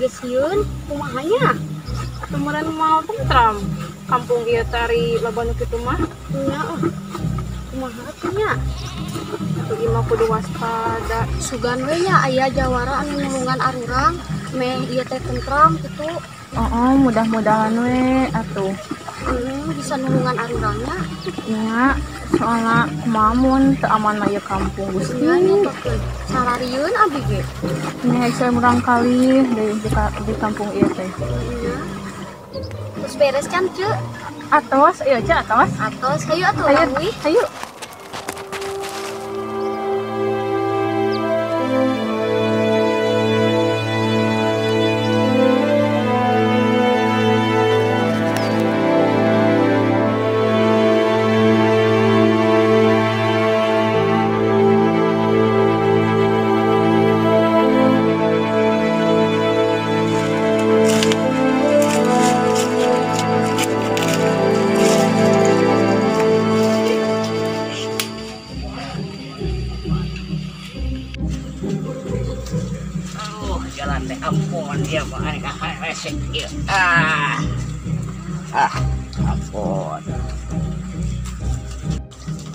geus sieun kumahanya? Kemarin mau tentram kampung ieu tari laban kitu mah. Nya kumaha atunya? Atuh imah kudu waspada. Sugan we nya aya jawara anu nulungan arurang meh ieu teh tentram kitu. Mudah-mudahan we atuh. Bisa nulungan arurangnya. Nya, soalna kumamun teu aman mah ieu kampung Gusti. Nya nyetokeun. Sararieun abi ge. Nya saya murang kali di kampung ieu teh. Nya. Terus beres kan, Ceu? Atos, ieu Ca, atos. Atos, hayu atuh Hayu, Langwi. hayu. Jalan teh ampun dia mah aneh resek ieu. Ampun.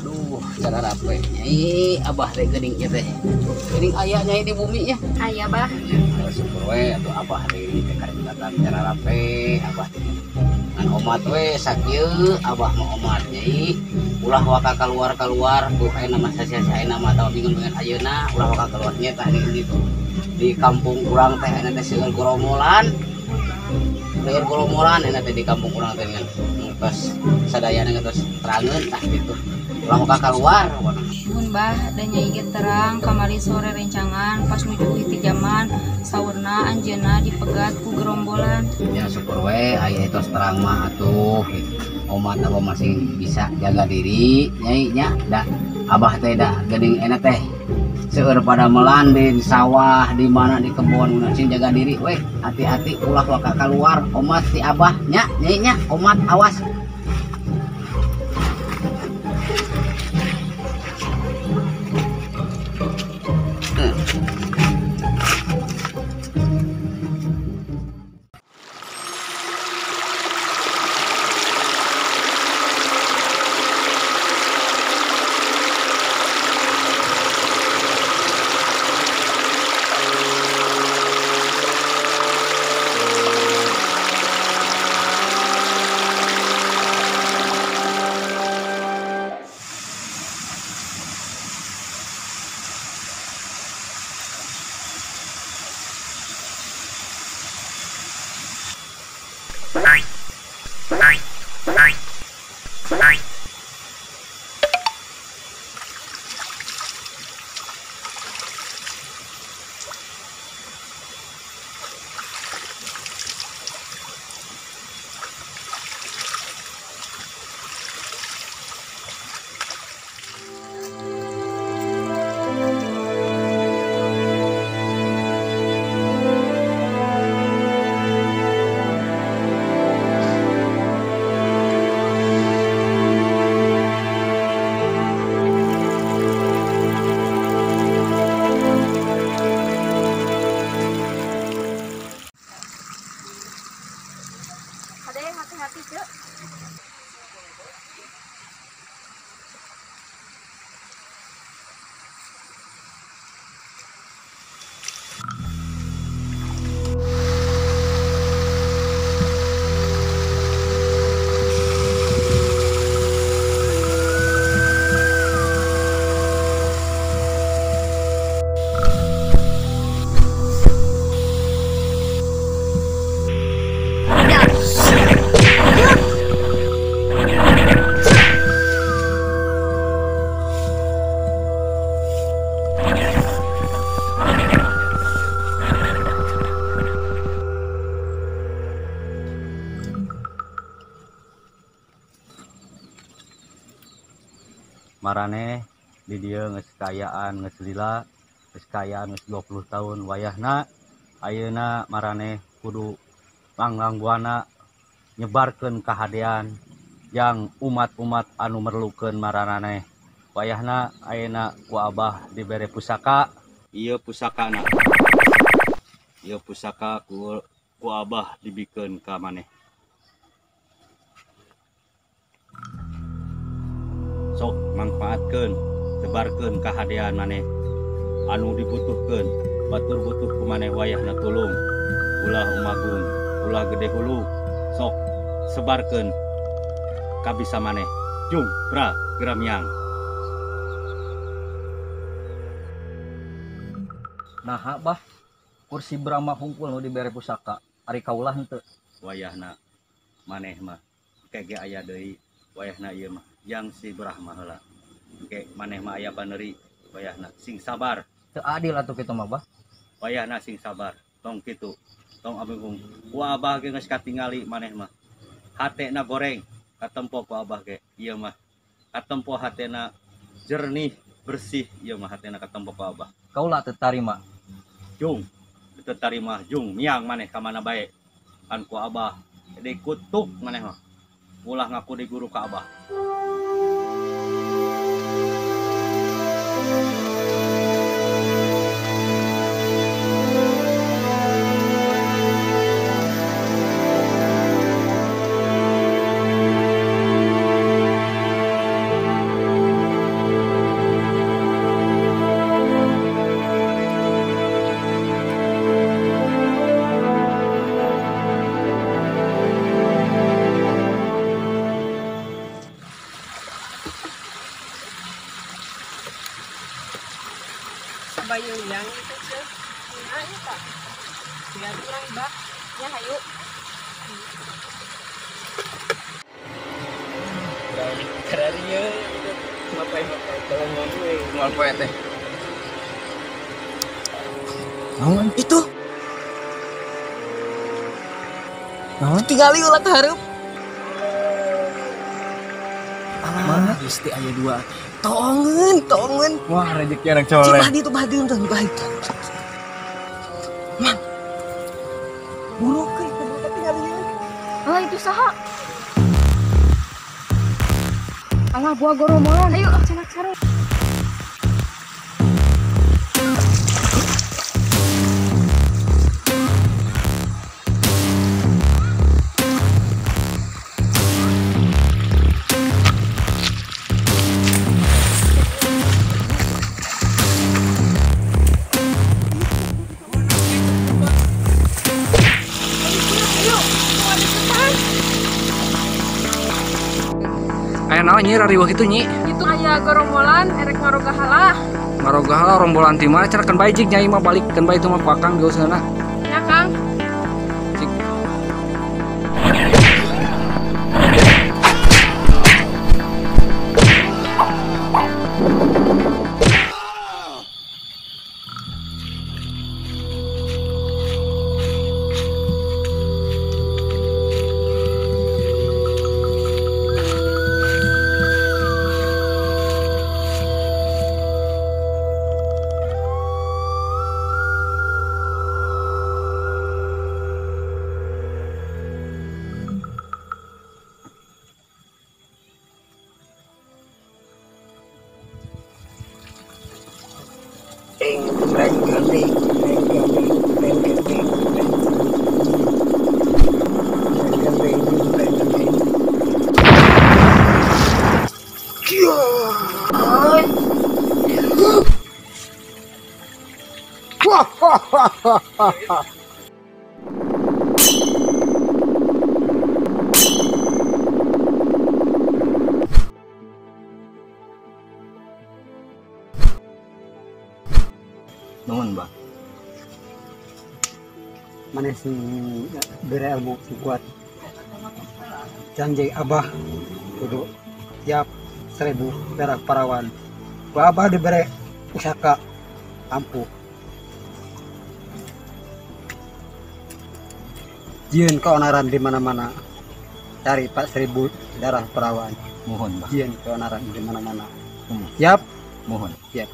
Duh, cara rape nyai abah teh geuning ieu teh. Geuning aya nyai di bumi ya. Aya, Bah. Syukur we atuh abah deui teh karingatan cara rape abah teh. Ngan omat we sakieu abah mah omat nyai. Ulah waka keluar tuh ayeuna mah sia-sia ayeuna mah tahu bingung ayeuna ulah waka keluar nya tah di kampung urang teh enak teh seueur goromolan enak teh di kampung urang teh ngeus sadayana ngeus terangeun tah kitu ulah muka keluar Mun Bah dan Nyai ge terang kamari sore rencangan pas nuju hiji jaman saurna anjeunna dipegat ku gerombolan. Ya syukur we aya etos terang mah atuh omat abah masih bisa jaga diri nyai nya da abah teh da geuning enak teh seueur pada melandin sawah di mana di kebun sing jaga diri we hati-hati ulah waka keluar omat ti abah nya nyai nya omat awas. Hati-hati, Ceu. Marane di dieu geus kayaan geus lila geus kayaan geus 20 tahun wayahna ayeuna marane kudu langgangguana nyebarkeun kahadean yang umat-umat anu merlukeun maranane wayahna ayeuna ku abah dibere pusaka ieu pusakana ieu pusaka ku abah dibikeun ka maneh. Sok manfaatkeun, sebarkeun kahadean maneh anu dibutuhkeun, batur butuh ku maneh wayahna tulung, ulah umagung, ulah gede hulu, sok sebarkeun kabisa maneh. Jung pra geramiang. Nah, bah kursi Brahma hungkul nu dibere pusaka ari kaulah henteu. Wayahna maneh mah kege aya deui wayahna ieu mah yang si Brahma heula. Engke maneh mah aya baneri wayahna sing sabar. Teu adil atuh kitu mah, bah. Wayahna sing sabar. Tong kitu. Tong abegung. Ku abah ge geus katingali maneh mah. Hatena goreng katempo ku abah ge. Ieu mah katempo hatena jernih, bersih. Ieu mah hatena katempo ku abah. Kaulah teu tarima. Jung teu tarima jung miang maneh ka mana bae. Kan ku abah dikutuk maneh mah. Ulah ngaku di guru ka abah. Bayung yang itu sih. Nah, ya Pak. Biar pulang, Mbak. Ya, hayu. Keren ieu. Ngapain tolong gue moal poe teh. Naon itu? Naon tingali ulah hareup. Mana Gusti aya dua. Tongeun. Wah, rezeki anak coleh. Cibah itu bahdi untung baik. Man. Buruk euy, teu tinggal ieu. Ah, itu saha? Alah, buah goromolan. Ayo, cenak sarung. Aya naon nyi rariweuh kitu nyi? Itu aya gorombolan erek ngarogahala. Ngarogahala rombolan ti mana cenah kan bae jig nyai mah balikkeun bae itu mah ku akang geusna. Ya, Kang. Cik. Nuhun, Mbah. Mana sing bere ilmu sing kuat. Janji abah kudu tiap 1000 perak parawan. Ku abah dibere pusaka ampuh. Jieun keonaran di mana-mana. Cari 1000 darah perawan. Mohon, Mbah. Jieun keonaran di mana-mana. Siap? Mohon. Siap.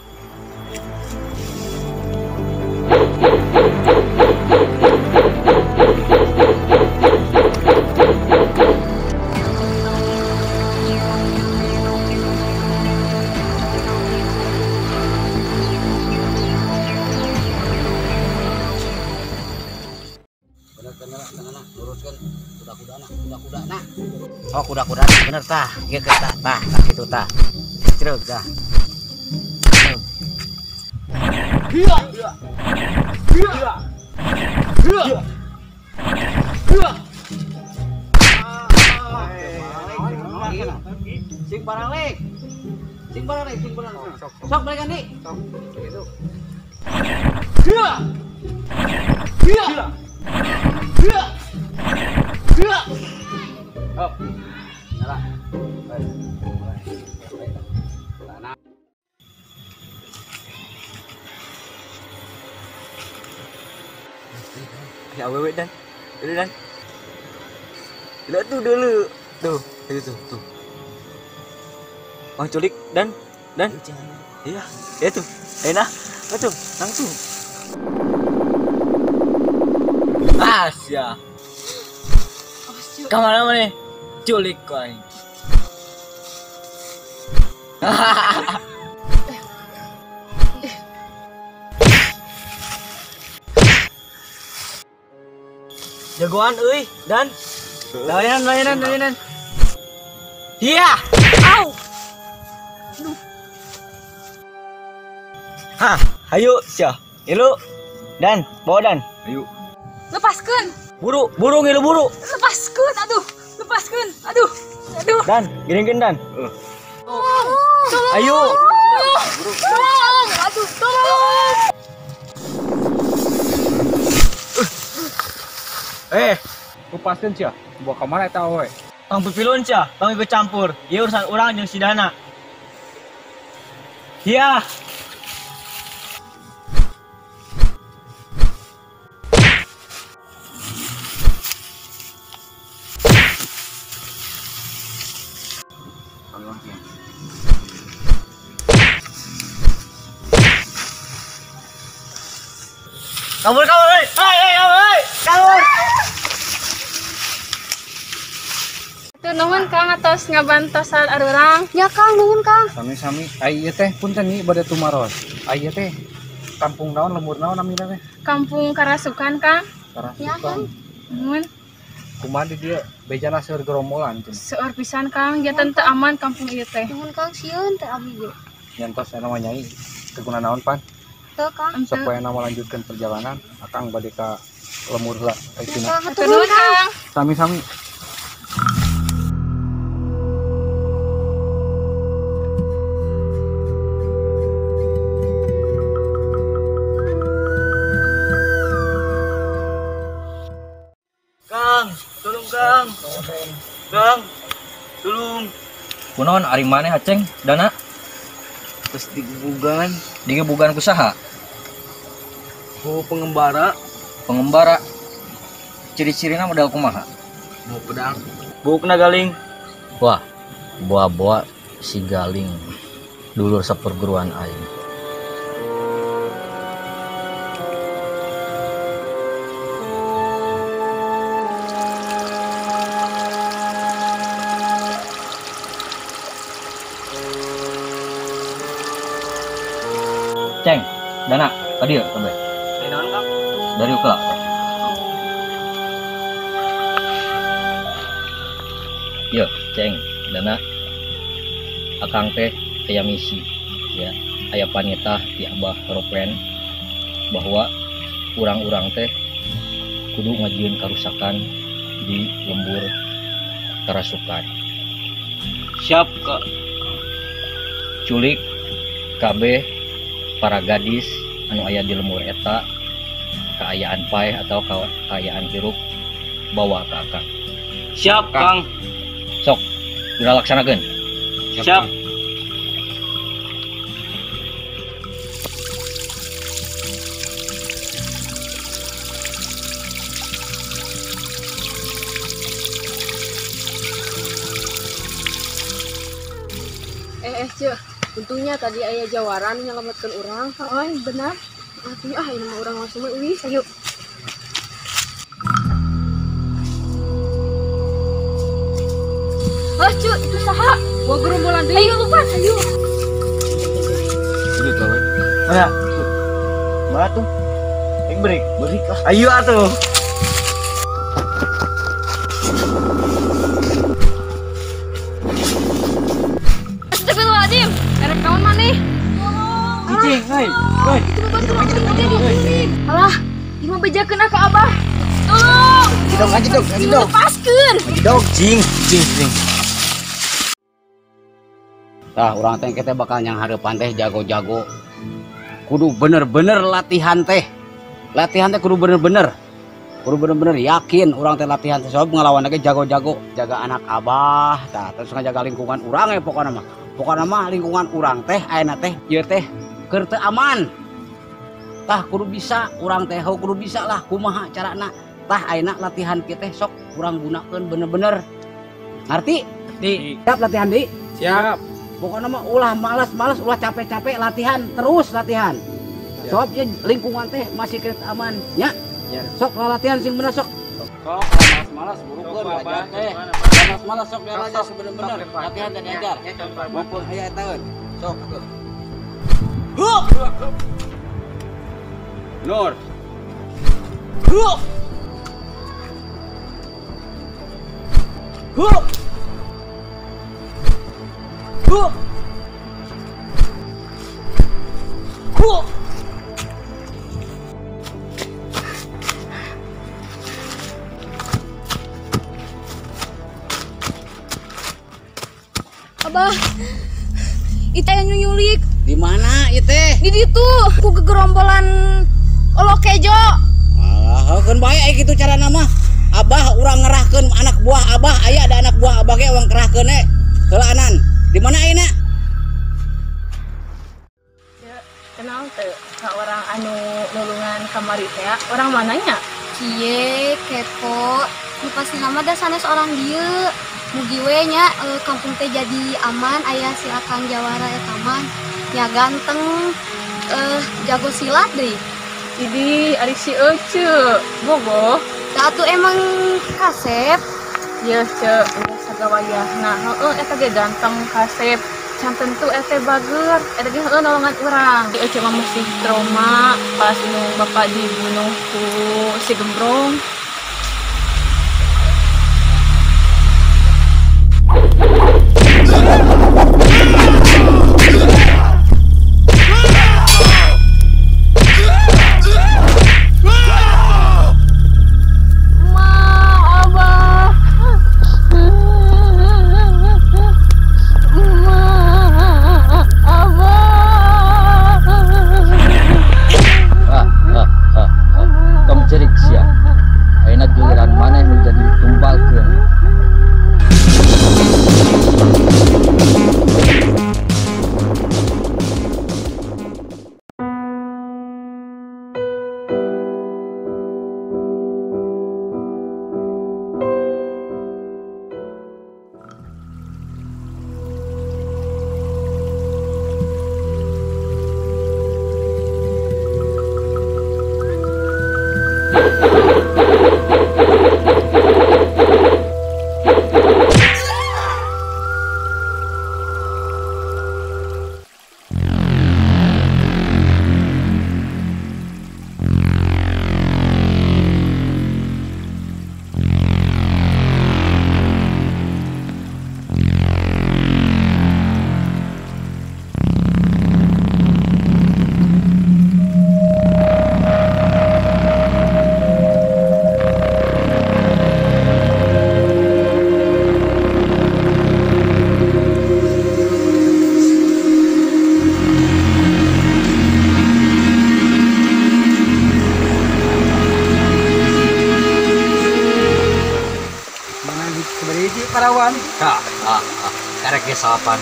Nah, luruskan kuda-kuda nah. Oh, kuda-kuda bener tah. Ieu ke tah kitu tah. Cereug tah. Sing barang lek. Sok balikan nih. Sok. Gitu. Oh. Nyala. Ya wewe dan. Dulu dan. Lihat tuh dulu. Tuh, itu tuh. Bang culik dan iya, itu. Enak. Itu, langsung. Asya. Kamana mana? Culik kau. Jagoan euy dan layanan. Iya. Au. Hah, ayo sia. Ilu dan bawa dan. Ayo. Lepaskan. Buru ngilu buru. Lepaskan. Aduh. Dan, giringkeun dan. Tolong. Ayo. Tolong. Aduh, tolong. Lepaskeun sia. Bawa ka mana eta we? Tang pipilun cia, tang ikut campur. Ieu urusan urang jeung si Dana. Iya. Kabur, hei! Kabur! Tuh nuhun Kang atos ngabantosan arurang. Ya Kang, nuhun Kang. Sami-sami. Ai ieu teh punten nih bade tumaros. Ai ieu teh kampung naon lembur naon namina teh? Kampung Karasukan Kang. Ya Kang. Nuhun. Kumaha di dieu bejana seur gerombolan teh. Seueur pisan Kang, janten teu aman kampung ieu teh. Nuhun Kang sieun teh abdi ge. Nyantos nama nyai keguna naon pan? Teu Kang. Supaya nama lanjutkan perjalanan akang bade ka lemur heula ka Ya Cina. Kang, hatur Nuhun nuhun Kang. Kang. Sami-sami. Kang, tolong Kang. Kang, tolong. Kunaon ari maneh Aceng Dana Terus digebugan digebugan ku saha? ku pengembara Pengembara. Ciri-cirina modal kumaha? mau pedang. Bukna galing. Wah, boa-boa si Galing dulur saperguruan aing. Ceng, Dana, tadi ya, kabeh. Naon Kang? Dari ukla. Yo, Ceng, Dana. Akang teh aya misi, ya. Aya panitah ti Abah Ropen bahwa urang-urang teh kudu ngajieun karusakan di lembur Karasukan. Siap Kak. Culik KB para gadis anu aya di lembur eta kaayaan paeh atau kaayaan hiruk bawa ke akang. Siap Kang. Sok dilaksanakeun. Siap. Ceu. Untungnya tadi aya jawaran nyelametkeun urang. Oh, benar. Atuh ini mah urang langsung euy, ayo. Oh, Cu, itu saha? Bawa gerombolan deui. Ayo, lupa, ayo. Udah tahu. Mana? Mana tuh? Break lah. Ayo atuh. Alah, ini mah bejakeun ka Abah. Tolong. Aji dong. Lepaskeun. Jing. Tah urang teh kita bakal yang hareupan teh jago-jago. Kudu bener-bener latihan teh. Latihan teh kudu bener-bener. Kudu bener-bener yakin urang teh latihan teh soal ngelawan lagi jago-jago. Jaga anak Abah, tah terus ngajaga lingkungan urang pokokna mah. Pokokna mah lingkungan urang teh ayeuna teh ieu teh keur teu aman. Tah kudu bisa urang teh kudu bisa lah kumaha carana. Tah ayeuna latihan kita sok urang gunakeun bener-bener. Ngarti? Siap latihan di? Siap. Pokoknya mah ulah malas ulah capek-capek latihan terus latihan. Soalnya lingkungan teh masih kereta aman, ya. Sok latihan sing bener sok. Sok malas burukeun aja teh. Malas sok diajar bener-bener. Latihan dan diajar. Mumpung aya taeun. Sok atuh. Nur. Abah, ita yang nyulik. Di mana ieu teh? Di ditu, ku gegerombolan Olokejo. Kan bae gitu cara nama. Abah urang ngerahkeun anak buah Abah, aya ada anak buah Abah ge urang kerahkeun heulaanan. Di mana ayeuna? Kenal teu ka orang anu nulungan kamari teh? Orang mananya? Cie, kepo. Nu pasti nama da sanes orang dieu. Mugi we nya kampung teh jadi aman, aya si Akang Jawara eta mah. Ya ganteng, jago silat deui. Jadi ari si Ece, bogoh. Da atuh emang kasep. Ya ce, sagawayahna. Heeh, eta ge ganteng kasep. Can tentu eta bager, eta ge heueuh nolongan urang. Si Ece mah masih trauma pas nu bapak dibunuh ku si Gembrong. Parawan. Karek ge salapan.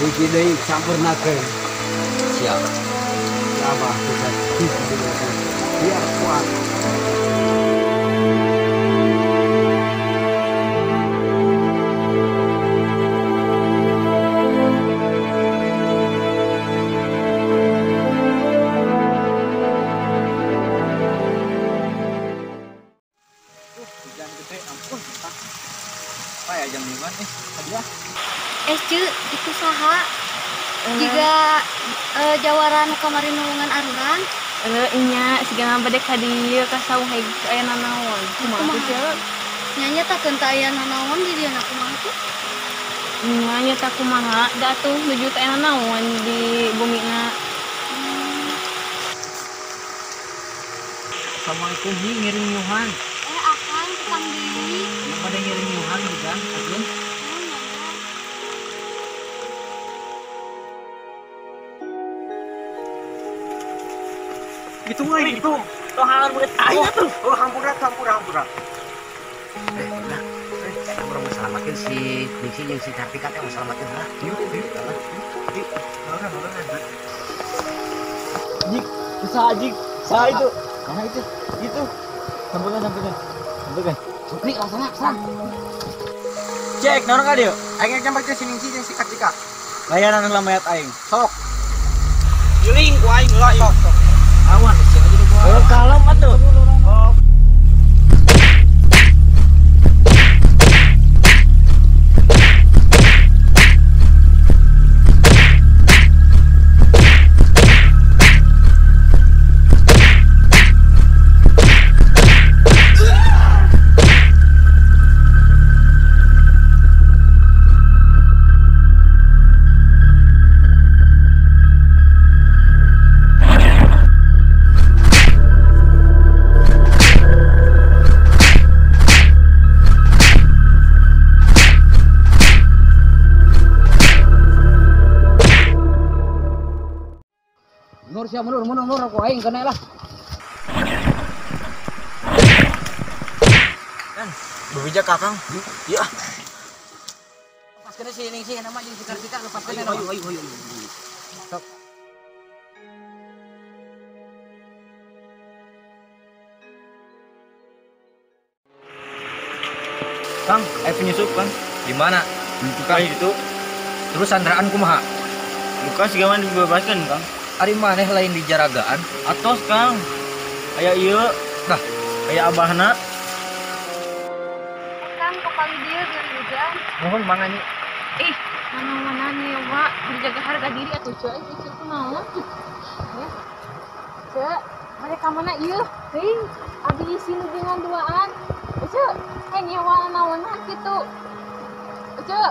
Iki deui campurnakeun. Siap. Abah bisa biar kuat. Cu, itu saha? Jika jawaran kamari nulungan arurang. Inya sigana bade ka dieu ka saung hege aya nanaon. Kumaha teh? Nyanya tak kenta aya nanaon di dieu kumaha tuh? Nya nya tak kumaha da atuh nuju teh aya nanaon di bumina. Assalamualaikum nih ngiring nyuhan. Akan tukang diri. Pada ngiring nyuhan juga, Agun. Gitu nggak gitu? Tuhan murid aja tuh. Oh, hampura. Orang mau selamatin si Diksi yang si Kartika teh mau selamatin lah. Yuk. Jik, bisa jik. Sa itu. Mana itu? Itu. Sampekan. Supri laksana, serang. Cek, naon ka dieu? Aing nyamper ke sini sih si Kartika. Layanan heula mayat aing. Sok. Giling ku aing heula. Sok. Awan sih aja gua. Oh, kalem atuh. Oh. Mundur aku aing kena lah. Kan, berbijak Kakang. Iya. Lepaskan sini sih nama jeung si Kartika lepaskan nama. Ayo. Sok. Kang, penyusup Kang. Di mana? Di tukang itu. Terus sandraan kumaha? Lukas gimana dibebaskan Kang? Ari maneh lain di jaragaan atos Kang. Aya ieu. Nah, aya abahna. Kan kepala dia dari hujan. Mohon mangani. Mana nih Wak, berjaga harga diri atuh ceu itu kunaon? Ya. Ceu, mereka mana ieu? Teuing abdi sini dengan duaan. Ceu, nyewa naonna kitu. Ceu.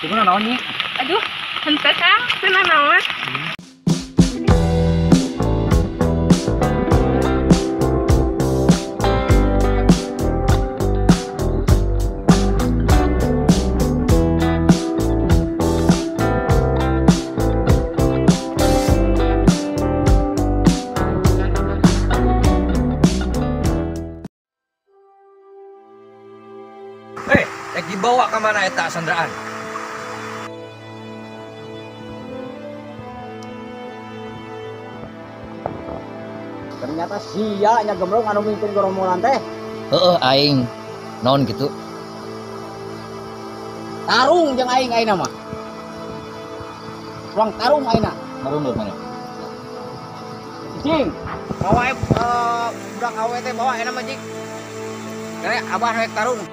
Gimana naon nih? Aduh, henteu Kang, teu naon. Rek dibawa ke mana eta sandraan? Ternyata sia nya gemrong anu mimpin gerombolan teh. Heeh aing. Naon gitu? Tarung jeung aing ayeuna mah. Ruang tarung ayeuna. Tarung lho mana? Cing, bawa budak awe teh bawa enak mah Cing. Kare abah rek tarung.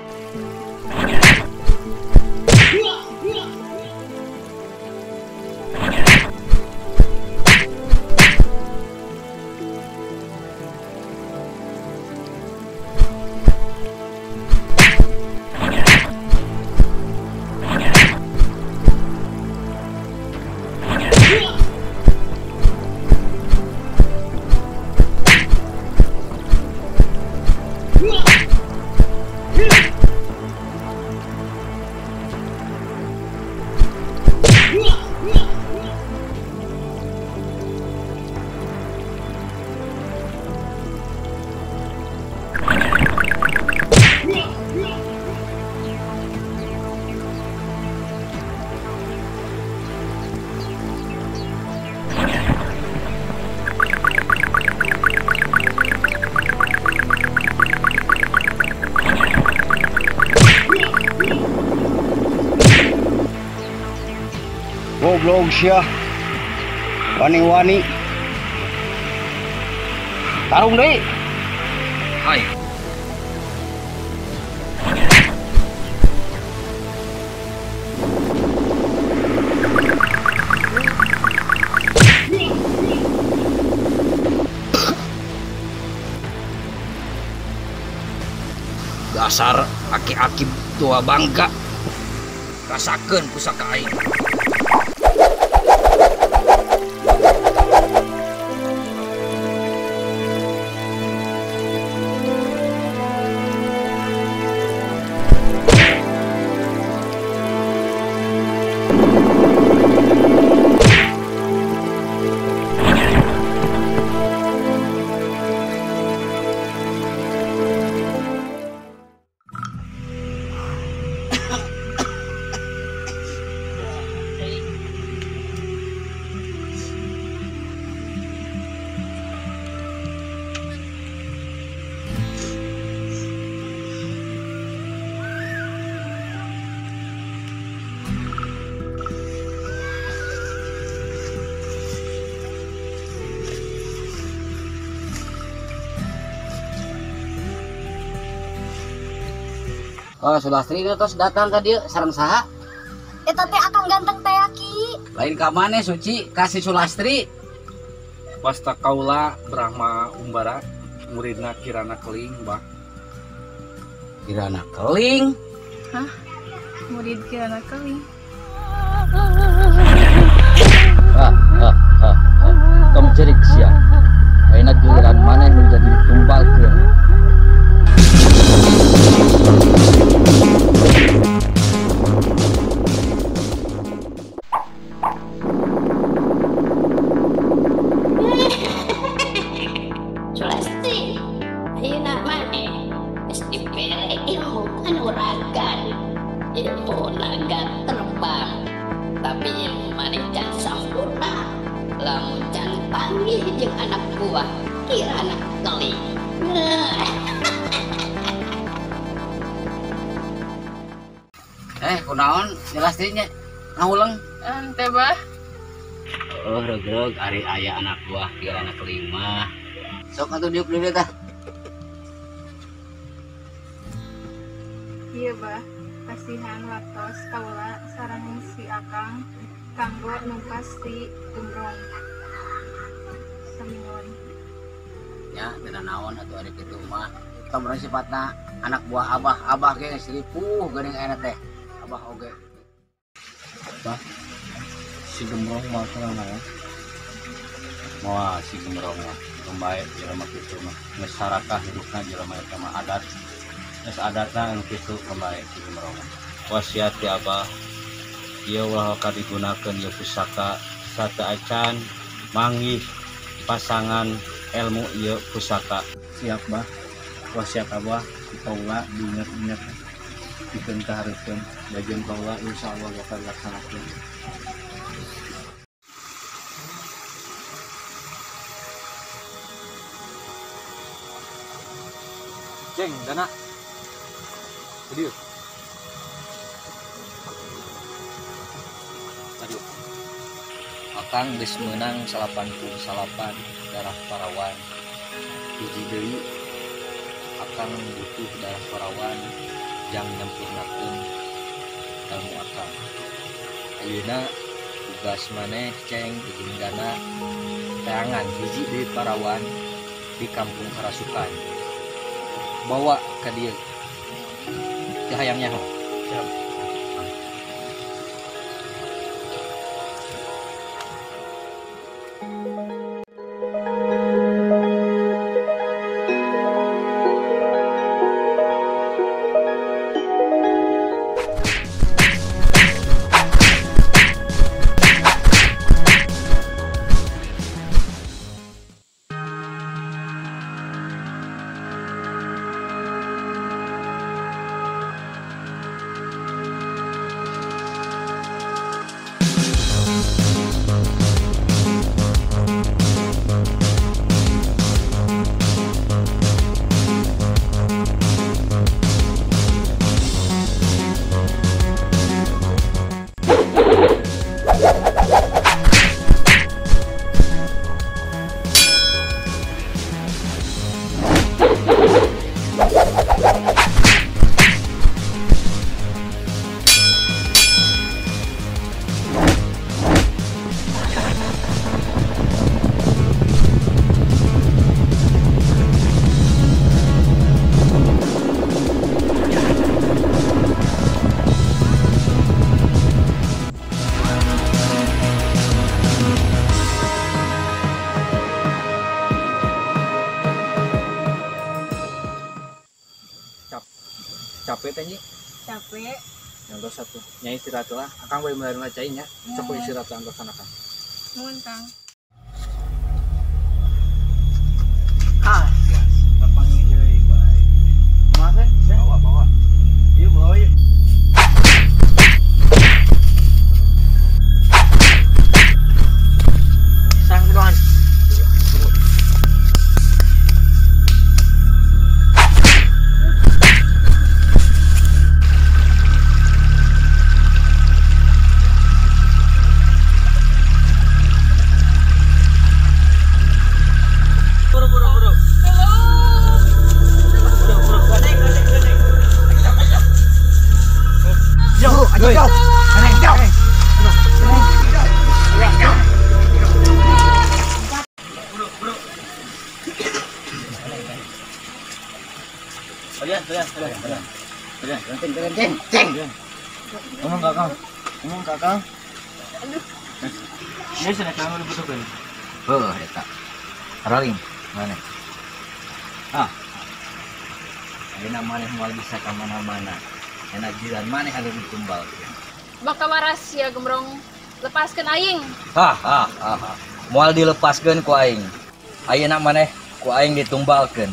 Goblok sia. Wani-wani. Tarung deui. Hai. Dasar aki-aki tua bangga. Rasakeun pusaka aing. Oh, Sulastri itu terus datang ke dia sareng saha? Eta teh akan ganteng teh Aki. Lain ka maneh Suci kasih Sulastri. Pasta kaula Brahma Umbara muridna Kirana Keling, Bah. Kirana Keling. Murid Kirana Keling. Kamu cerik siang. Ayeuna giliran maneh menjadi tumbal keun. Sulasti, ayeuna maneh geus dipere ilmu kanuragan, ilmu naga terbang. Tapi ilmu maneh can sampurna, lamun can panggih jeung anak buah Kirana Keling. Kunaon Sulastrinya ngahuleng. Ente bah. Oh, regreg ari aya anak buah Kirana Keling mah. Sok atuh diuk deui tah. Iya bah, kasihan watos kaula sareng si Akang kanggo numpas si Umrong. Samingon. Ya, tidak naon atuh ari kitu mah. Kamana sifatna anak buah abah ge seripuh geuning ayeuna teh. Abah oge. Bah, si Gemrong mah kemana ya? Moal si Gemrong mah pembaik jelema kitu mah. Geus sarakah hidupna jelema eta mah adat. Geus adatna anu kitu pembaik si Gemrong mah. Wasiat ti Abah ieu ulah kadigunakeun ieu pusaka sateu acan manggih pasangan ilmu ieu pusaka. Siap bah. Wasiat Abah kaula diinget-inget pikeun kahareupeun bagian kaula insyaallah bakal laksanakeun. Ceng, dana. Video. Aduh. Akang geus meunang 88 darah parawan. Hiji deui Akang butuh darah parawan jang nyempurnakeun ilmu Akang. Ayeuna tugas maneh Ceng jeung Dana teangan hiji deui parawan di kampung Karasukan. Bawa ke dia ke hayangnya ho. Siap. capek. Yang satu. Nyai istirahat lah. Akang boleh mulai ngacain ya. Sok istirahat angkat sana Kang. Nuhun Kang. Lapangin deui bae. Kumaha teh? Bawa. Ieu bawa ieu. Sang doan. Ngomong kakang. Ini sudah kamu dibutuhkan. Eta. Raling, mana? Ayeuna maneh moal bisa ka mana-mana. Enak jiran maneh anu ditumbal. Baka waras ya gembrong lepaskeun aing. Moal dilepaskeun ku aing. Ayeuna maneh ku aing ditumbalkeun.